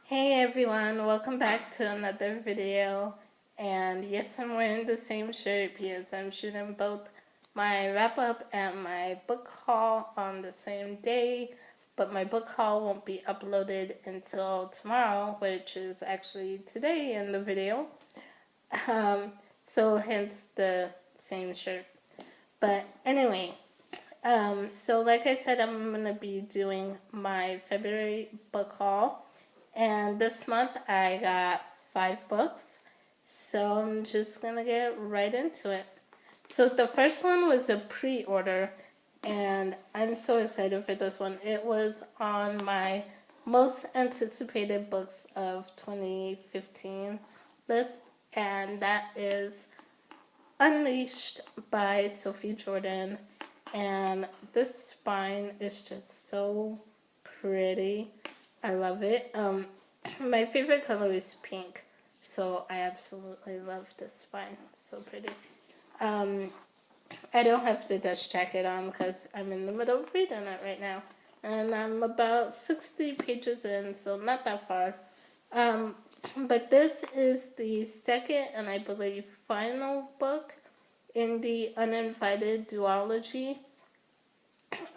Hey everyone, welcome back to another video. And yes, I'm wearing the same shirt because I'm shooting both my wrap up and my book haul on the same day. But my book haul won't be uploaded until tomorrow, which is actually today in the video. Um, so hence the same shirt. But anyway, so like I said, I'm going to be doing my February book haul. And this month I got 5 books. So I'm just going to get right into it. So the first one was a pre-order. And I'm so excited for this one. It was on my most anticipated books of 2015 list. And that is Unleashed by Sophie Jordan. And this spine is just so pretty. I love it. My favorite color is pink, so I absolutely love this spine. It's so pretty. I don't have the dust jacket on because I'm in the middle of reading it right now. And I'm about 60 pages in, so not that far. But this is the second and I believe final book in the Uninvited duology.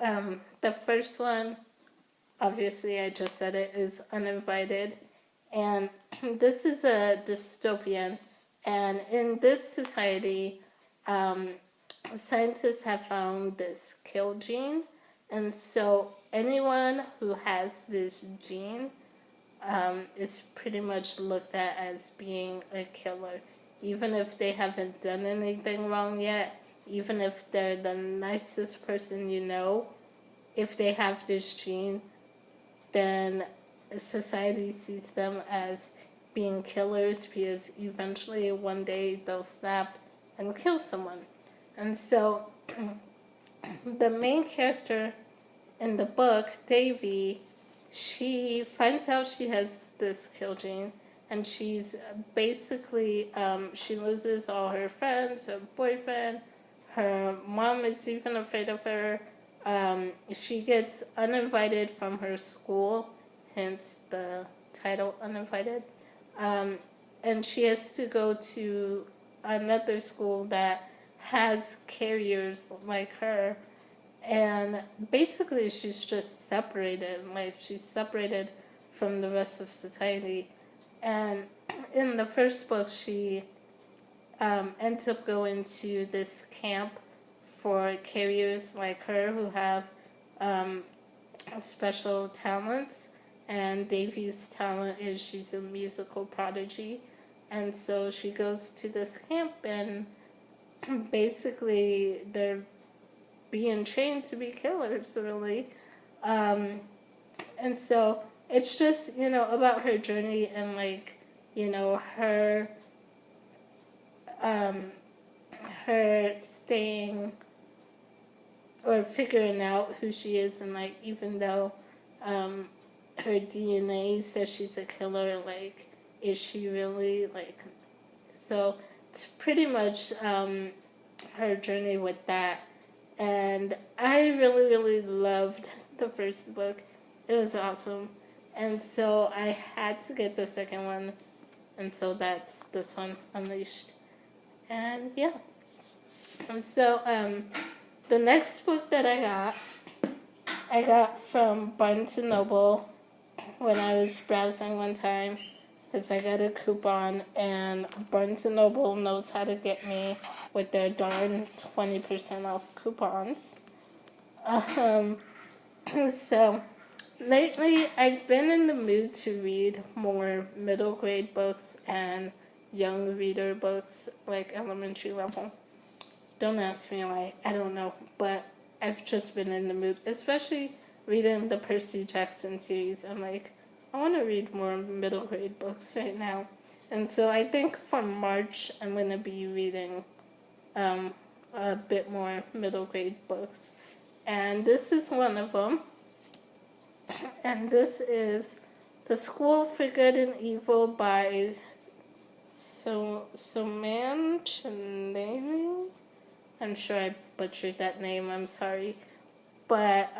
The first one, obviously I just said it, is Uninvited. And this is a dystopian. And in this society, scientists have found this kill gene. And so anyone who has this gene is pretty much looked at as being a killer. Even if they haven't done anything wrong yet, even if they're the nicest person you know, if they have this gene, then society sees them as being killers because eventually one day they'll snap and kill someone. And so the main character in the book, Davy, she finds out she has this kill gene, and she's basically, she loses all her friends, her boyfriend, her mom is even afraid of her. She gets uninvited from her school, hence the title Uninvited. And she has to go to another school that has carriers like her. And basically, she's just separated. Like, she's separated from the rest of society. And in the first book, she ends up going to this camp for carriers like her who have special talents. And Davy's talent is she's a musical prodigy. And so she goes to this camp, and basically they're being trained to be killers, really. And so it's just, about her journey and, her her staying or figuring out who she is, and, even though her DNA says she's a killer, is she really? So it's pretty much her journey with that. And I really, really loved the first book. It was awesome. And so I had to get the second one. And so that's this one, Unleashed. And yeah. And so the next book that I got from Barnes & Noble when I was browsing one time, because I got a coupon, and Barnes & Noble knows how to get me with their darn 20% off coupons. So lately I've been in the mood to read more middle grade books and young reader books, like elementary level. Don't ask me why, I don't know, but I've just been in the mood, especially reading the Percy Jackson series. I'm like, I want to read more middle grade books right now. And so I think for March I'm going to be reading a bit more middle grade books. And this is one of them. And this is The School for Good and Evil by Soman Chineni. I'm sure I butchered that name, I'm sorry. But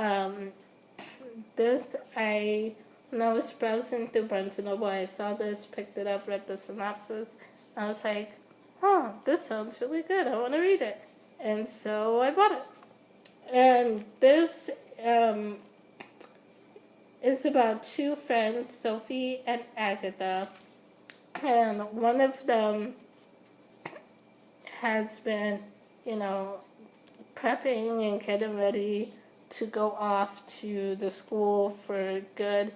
this I when I was browsing through Barnes& and Noble, I saw this, picked it up, read the synopsis. I was like, oh, this sounds really good. I want to read it. And so I bought it. And this is about two friends, Sophie and Agatha. And one of them has been, prepping and getting ready to go off to the school for good.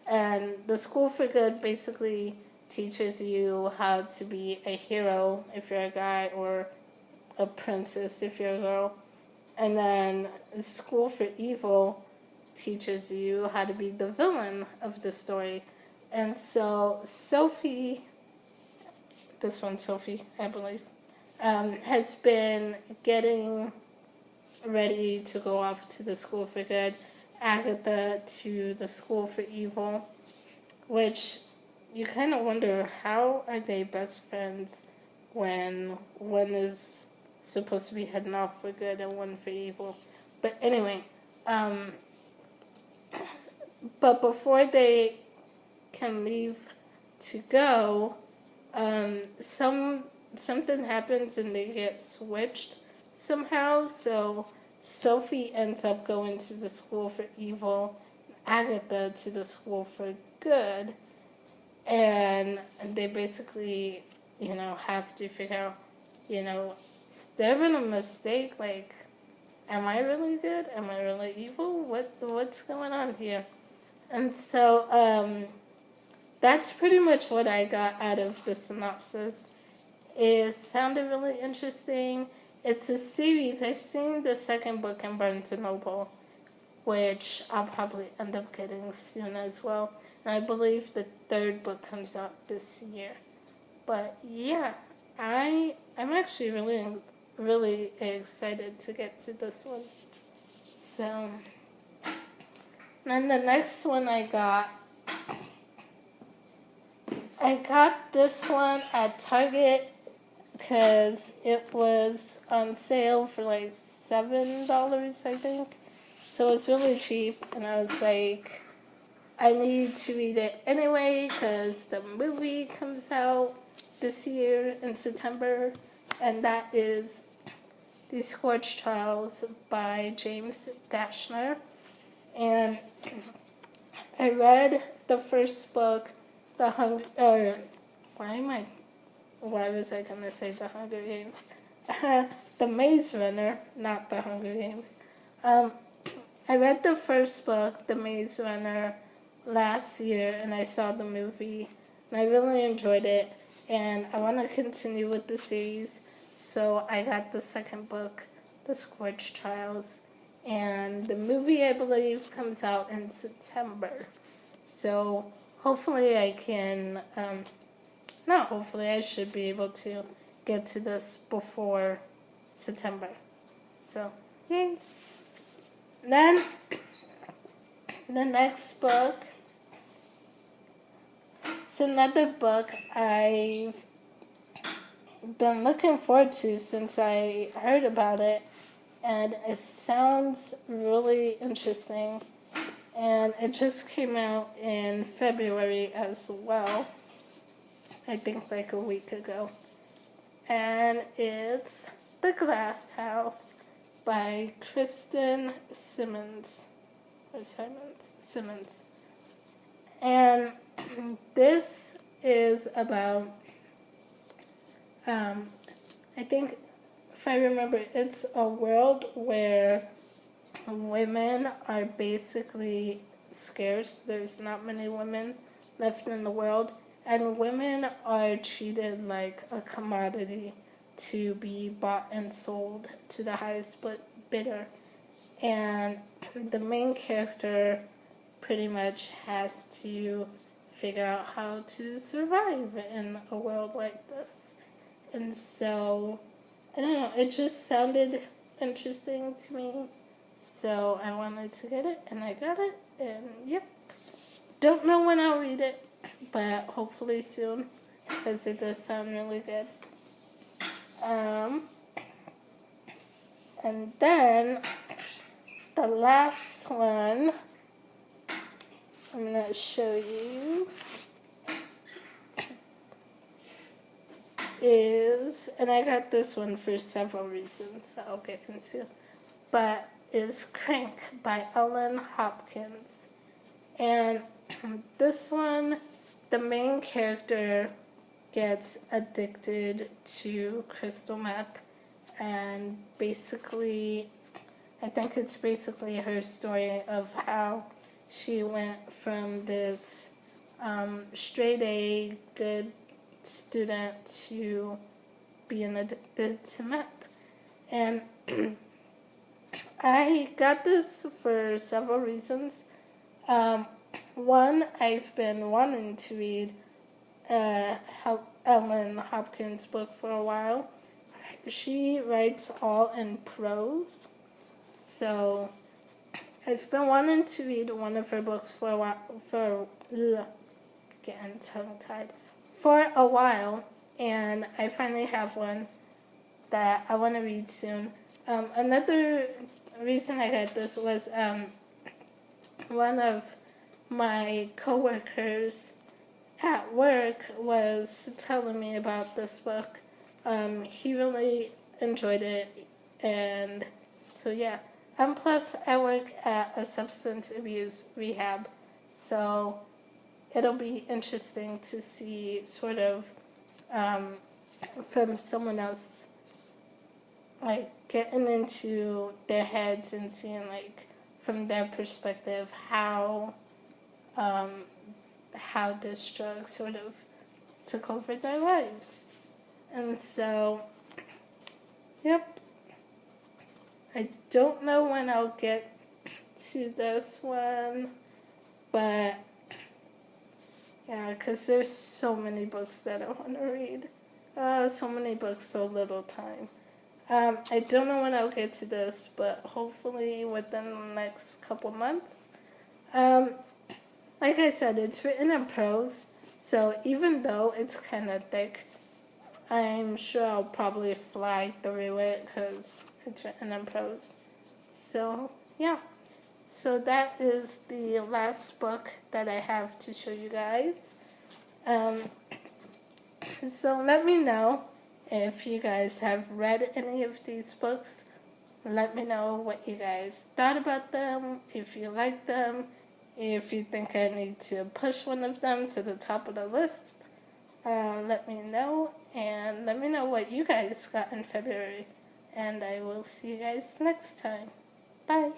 And the school for good basically teaches you how to be a hero if you're a guy, or a princess if you're a girl. And then the school for evil teaches you how to be the villain of the story. And so Sophie, this one's Sophie, I believe, has been getting ready to go off to the school for good. Agatha to the school for evil, which you kind of wonder, how are they best friends when one is supposed to be heading off for good and one for evil? But anyway, but before they can leave to go, something happens and they get switched somehow. So Sophie ends up going to the school for evil, Agatha to the school for good, and they basically, have to figure out, has there been a mistake? Like, am I really good? Am I really evil? What's going on here? And so that's pretty much what I got out of the synopsis. It sounded really interesting. It's a series. I've seen the second book in Barnes & Noble, which I'll probably end up getting soon as well. And I believe the third book comes out this year. But yeah, I'm actually really, really excited to get to this one. So, then the next one I got this one at Target because it was on sale for like $7, I think. So it's really cheap, and I was like, I need to read it anyway because the movie comes out this year in September, and that is The Scorch Trials by James Dashner. And I read the first book, why was I going to say The Hunger Games? The Maze Runner, not The Hunger Games. I read the first book, The Maze Runner, last year, and I saw the movie, and I really enjoyed it, and I want to continue with the series, so I got the second book, The Scorch Trials, and the movie, I believe, comes out in September. So hopefully I can, not hopefully, I should be able to get to this before September. So, yay. Then, the next book, it's another book I've been looking forward to since I heard about it, and it sounds really interesting, and it just came out in February as well, I think like a week ago, and it's The Glass House by Kristen Simmons, Simmons, and this is about, I think, if I remember, it's a world where women are basically scarce. There's not many women left in the world, and women are treated like a commodity to be bought and sold to the highest bidder. And the main character pretty much has to figure out how to survive in a world like this. And so, I don't know, it just sounded interesting to me. So I wanted to get it, and I got it, and yep. Don't know when I'll read it, but hopefully soon, because it does sound really good. And then the last one, I'm going to show you is, and I got this one for several reasons I'll get into, but is Crank by Ellen Hopkins. And this one, the main character gets addicted to crystal meth, and basically, I think it's basically her story of how she went from this straight A good student to being addicted to meth. And I got this for several reasons. One, I've been wanting to read Ellen Hopkins' book for a while. She writes all in prose, so I've been wanting to read one of her books for a while, getting tongue-tied, for a while, and I finally have one that I want to read soon. Another reason I got this was one of my coworkers at work was telling me about this book. He really enjoyed it, and so yeah. Plus, I work at a substance abuse rehab, so it'll be interesting to see sort of from someone else, like getting into their heads and seeing like from their perspective how this drug sort of took over their lives. And so, yep. I don't know when I'll get to this one, but yeah, because there's so many books that I want to read. So many books, so little time. I don't know when I'll get to this, but hopefully within the next couple months. Like I said, it's written in prose, so even though it's kind of thick, I'm sure I'll probably fly through it because it's written in prose. So, yeah. So that is the last book that I have to show you guys. So let me know if you guys have read any of these books. Let me know what you guys thought about them, if you like them, if you think I need to push one of them to the top of the list. Let me know, and let me know what you guys got in February. And I will see you guys next time. Bye.